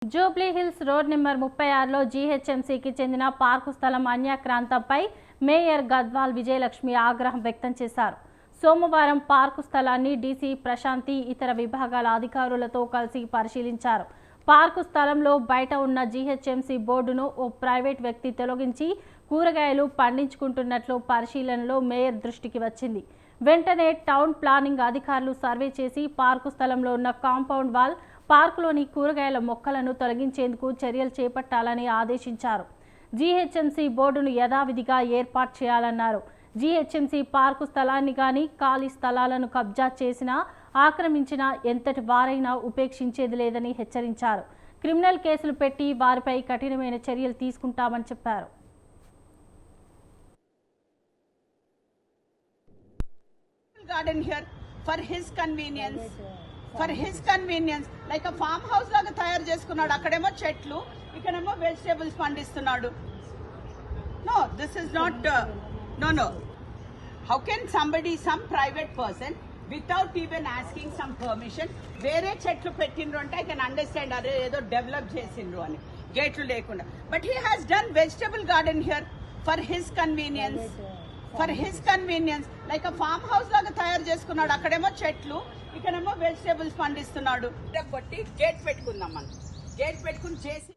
Jubilee hills road number 36లో జీహెచ్ఎంసీకి చెందిన park స్థలం అన్యాక్రాంతంపై mayor Gadwal Vijayalakshmi ఆగ్రహం వ్యక్తం చేశారు. సోమవారం పార్కు స్థలాన్ని డీసీ ప్రశాంతి ఇతర విభాగాల అధికారులతో కలిసి పరిశీలించారు. పార్కు స్థలంలో బయట ఉన్న జీహెచ్ఎంసీ బోర్డును ఓ ప్రైవేట్ వ్యక్తి తొలగించి కూరగాయలు పండించుకుంటున్నట్లు పరిశీలనలో మేయర్ దృష్టికి వచ్చింది. వెంటనే టౌన్ ప్లానింగ్ అధికారులు సర్వే చేసి పార్కు స్థలంలో ఉన్న కాంపౌండ్ వాల్, పార్కులోని కూరగాయల మొక్కలను తొలగించేందుకు చర్యలు చేపట్టాలని ఆదేశించారు. జీహెచ్ఎంసీ బోర్డును యథావిధిగా ఏర్పాటు చేయాలన్నారు. జీహెచ్ఎంసీ పార్కు స్థలాన్ని కానీ ఖాళీ స్థలాలను కబ్జా చేసినా, ఆక్రమించినా ఎంతటి వారైనా ఉపేక్షించేది లేదని హెచ్చరించారు. క్రిమినల్ కేసులు పెట్టి వారిపై కఠినమైన చర్యలు తీసుకుంటామని చెప్పారు. Garden here for his convenience like a farm house laga తయారు చేసుకున్నాడు. అక్కడేమో చెట్లు, ఇక్కడేమో వెజిటబుల్స్ పండిస్తున్నాడు. No, this is not no. How can some private person without even asking some permission వేరే చెట్లు పెట్టిండ్రు అంటే I can understand అరే ఏదో డెవలప్ చేసిండ్రు అని గేట్లు లేకుండా. But he has done vegetable garden here for his convenience like a farm house లాగా తయారు చేసుకున్నాడు. అక్కడేమో చెట్లు, ఇక్కడేమో వెజిటబుల్స్ పండిస్తున్నాడు. కొట్టి గేట్ పెట్టుకుందాం, మనం గేట్ పెట్టుకుని చేసి